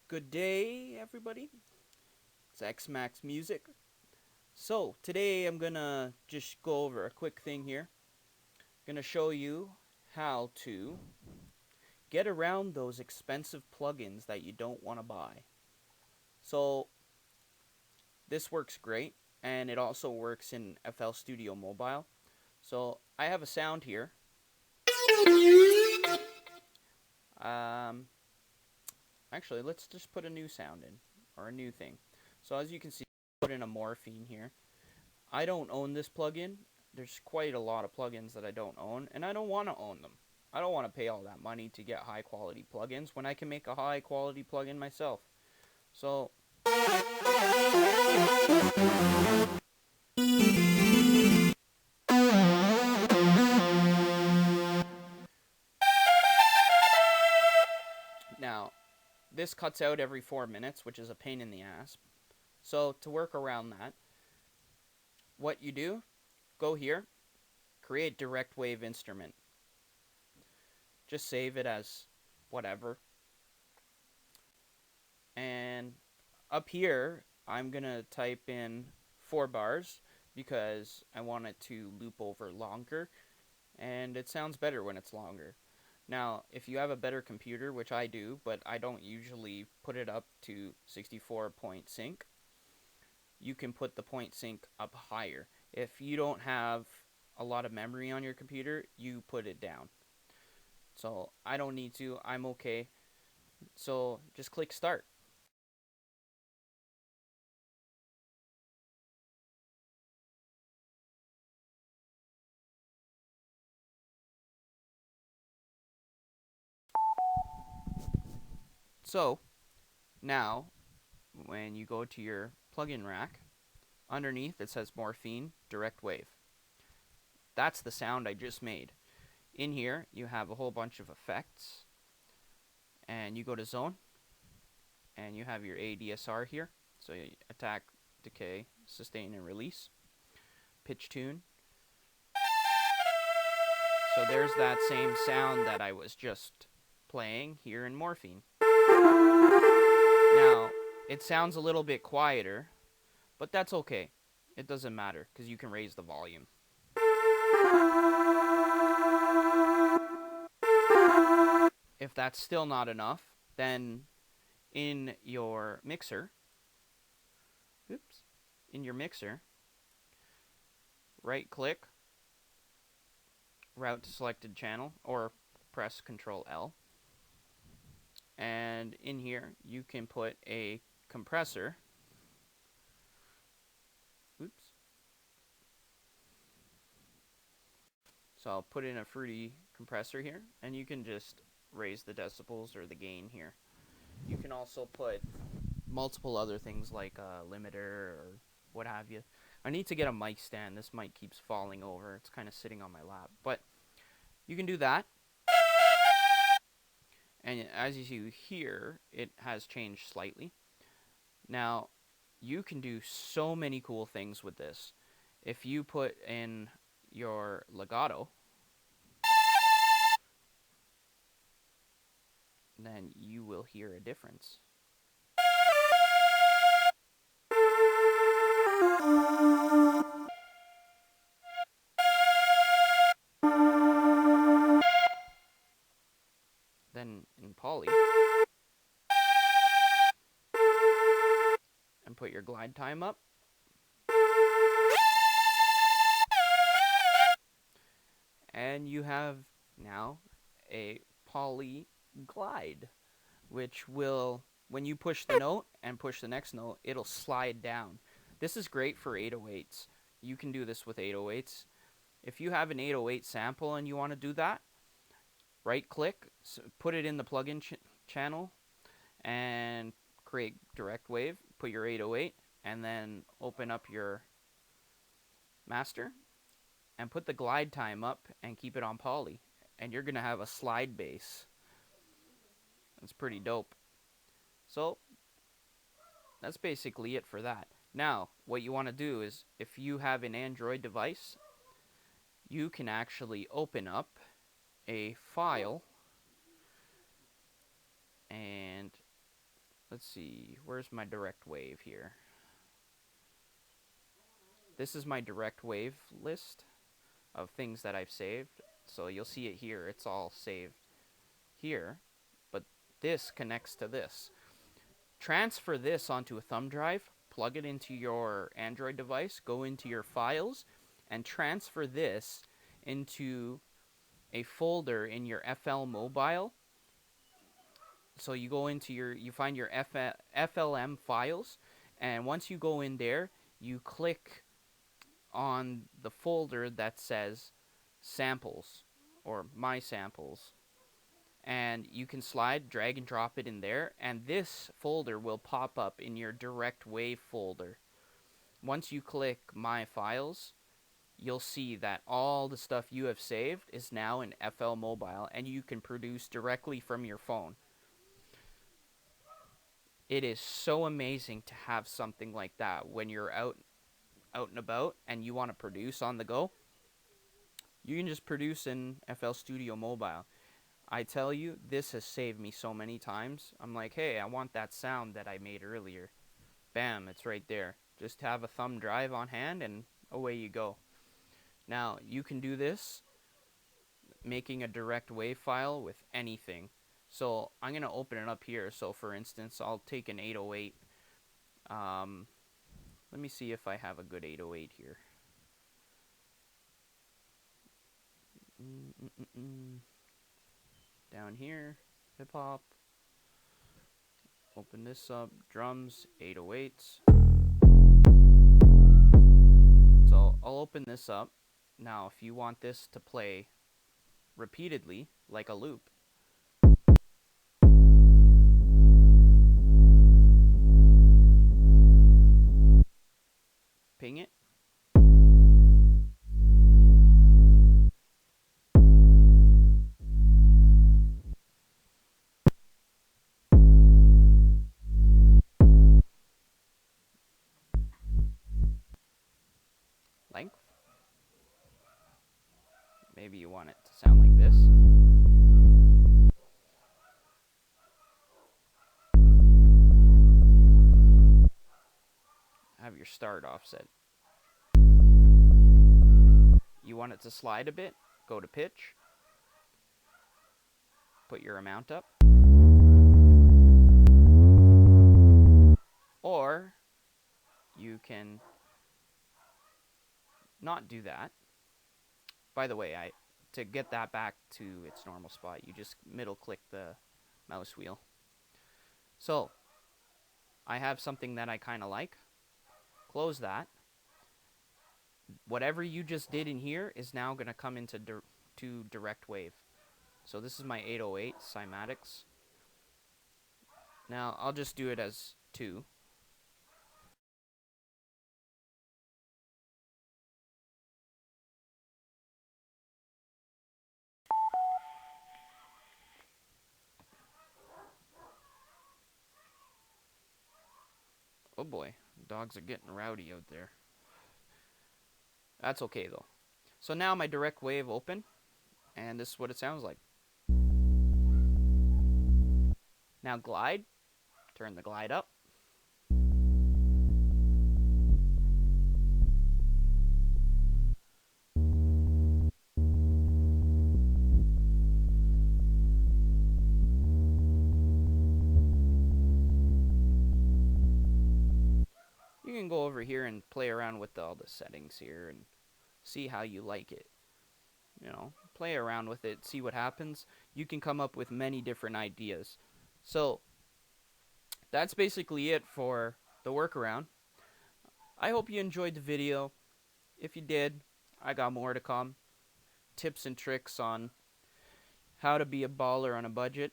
Good day, everybody. It's X-Max Music. So, today I'm gonna just go over a quick thing here. Gonna show you how to get around those expensive plugins that you don't want to buy. So, this works great, and it also works in FL Studio Mobile. So, I have a sound here. Um, Actually, let's just put a new sound in, or a new thing. So, as you can see, I put in a morphine here. I don't own this plugin. There's quite a lot of plugins that I don't own, and I don't want to own them. I don't want to pay all that money to get high quality plugins when I can make a high quality plugin myself. So now this cuts out every 4 minutes, which is a pain in the ass. So to work around that, what you do, go here, create direct wave instrument. Just save it as whatever. And up here, I'm going to type in 4 bars because I want it to loop over longer, and it sounds better when it's longer. Now, if you have a better computer, which I do, but I don't usually put it up to 64 point sync, you can put the point sync up higher. If you don't have a lot of memory on your computer, you put it down. So I don't need to, I'm okay. So just click start. So now when you go to your plugin rack, underneath it says Morphine Direct Wave. That's the sound I just made. In here, you have a whole bunch of effects, and you go to Zone, and you have your ADSR here. So you attack, decay, sustain, and release. Pitch tune. So there's that same sound that I was just playing here in Morphine. Now, it sounds a little bit quieter, but that's okay. It doesn't matter, because you can raise the volume. If that's still not enough, then in your mixer, right click, route to selected channel, or press Control L. And in here, you can put a compressor. So I'll put in a fruity compressor here, and you can just raise the decibels or the gain here. You can also put multiple other things like a limiter or what have you. I need to get a mic stand. This mic keeps falling over. It's kind of sitting on my lap. But you can do that. And as you see here, it has changed slightly. Now, you can do so many cool things with this. If you put in your legato, then you will hear a difference. Then in poly, and put your glide time up. And you have now a poly glide, which will, when you push the note and push the next note, it'll slide down. This is great for 808s. You can do this with 808s. If you have an 808 sample and you want to do that, right click, put it in the plugin channel, and create direct wave, put your 808, and then open up your master and put the glide time up and keep it on poly, and you're gonna have a slide bass. That's pretty dope. So that's basically it for that. Now what you want to do is, if you have an Android device, you can actually open up a file and let's see, where's my direct wave here? This is my direct wave list of things that I've saved. So you'll see it here. It's all saved here, but this connects to this. Transfer this onto a thumb drive, plug it into your Android device, go into your files, and transfer this into a folder in your FL Mobile. So you go into you find your FLM files, and once you go in there, you click on the folder that says samples or my samples, and you can drag and drop it in there, and this folder will pop up in your direct wave folder. Once you click my files, you'll see that all the stuff you have saved is now in FL Mobile, and you can produce directly from your phone. It is so amazing to have something like that when you're out and about and you want to produce on the go. You can just produce in FL Studio Mobile. I tell you, this has saved me so many times. I'm like, hey, I want that sound that I made earlier. Bam, it's right there. Just have a thumb drive on hand and away you go. Now, you can do this making a direct wave file with anything. So I'm going to open it up here. So for instance, I'll take an 808. Let me see if I have a good 808 here. Down here, hip hop. Open this up, drums, 808s. So I'll open this up. Now, if you want this to play repeatedly, like a loop, ping it. Length. Maybe you want it to sound like this. Have your start offset. You want it to slide a bit? Go to pitch. Put your amount up. Or you can not do that. By the way, to get that back to its normal spot, you just middle click the mouse wheel. So I have something that I kind of like. Close that. Whatever you just did in here is now going to come into direct wave. So this is my 808 cymatics. Now I'll just do it as 2. Oh boy, dogs are getting rowdy out there. That's okay though. So now my direct wave open, and this is what it sounds like. Now glide, turn the glide up. You can go over here and play around with all the settings here and see how you like it. You know, play around with it, see what happens. You can come up with many different ideas. So that's basically it for the workaround. I hope you enjoyed the video. If you did, I got more to come. Tips and tricks on how to be a baller on a budget.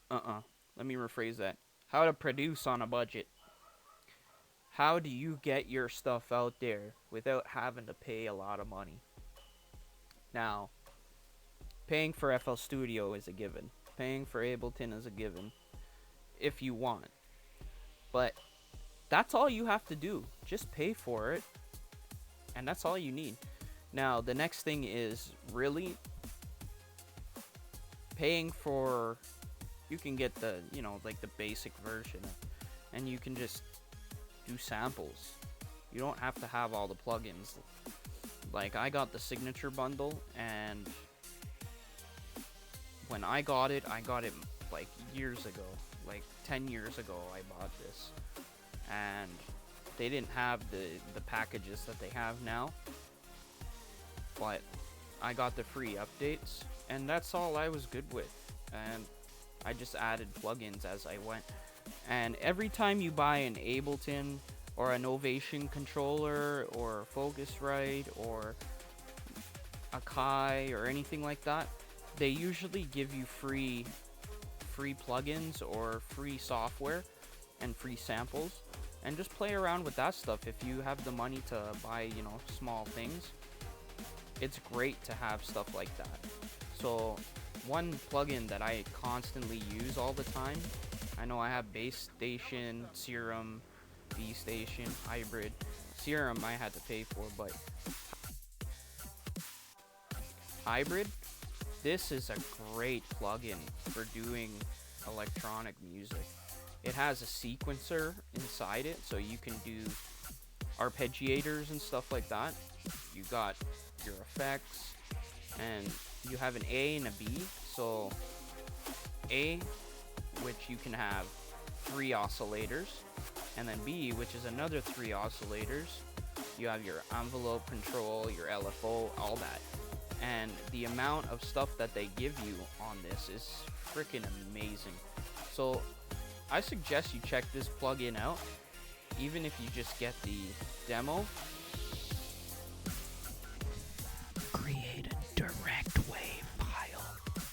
Let me rephrase that. How to produce on a budget. How do you get your stuff out there without having to pay a lot of money? Now, paying for FL Studio is a given. Paying for Ableton is a given if you want. But that's all you have to do. Just pay for it. And that's all you need. Now, the next thing is really paying for you can get the, like the basic version, and you can just do samples. You don't have to have all the plugins. Like, I got the signature bundle, and when I got it like years ago, like 10 years ago I bought this, and they didn't have the packages that they have now, but I got the free updates, and that's all I was good with, and I just added plugins as I went. And every time you buy an Ableton or an Novation controller or Focusrite or a Kai or anything like that, they usually give you free plugins or free software and free samples, and just play around with that stuff. If you have the money to buy, small things, it's great to have stuff like that. So one plugin that I constantly use all the time, I know I have Bass Station, Serum, B Station, Hybrid. Serum I had to pay for, but Hybrid, this is a great plugin for doing electronic music. It has a sequencer inside it, so you can do arpeggiators and stuff like that. You got your effects, and you have an A and a B. So A, which you can have 3 oscillators, and then B, which is another 3 oscillators. You have your envelope control, your LFO, all that. And the amount of stuff that they give you on this is freaking amazing. So I suggest you check this plugin out, even if you just get the demo. Create a direct wave file.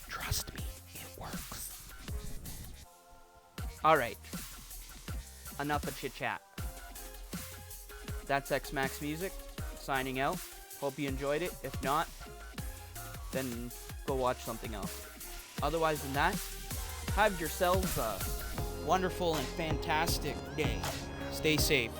Trust me, it works. Alright, enough of chit chat. That's X-Max Music, signing out. Hope you enjoyed it. If not, then go watch something else. Otherwise than that, have yourselves a wonderful and fantastic day. Stay safe.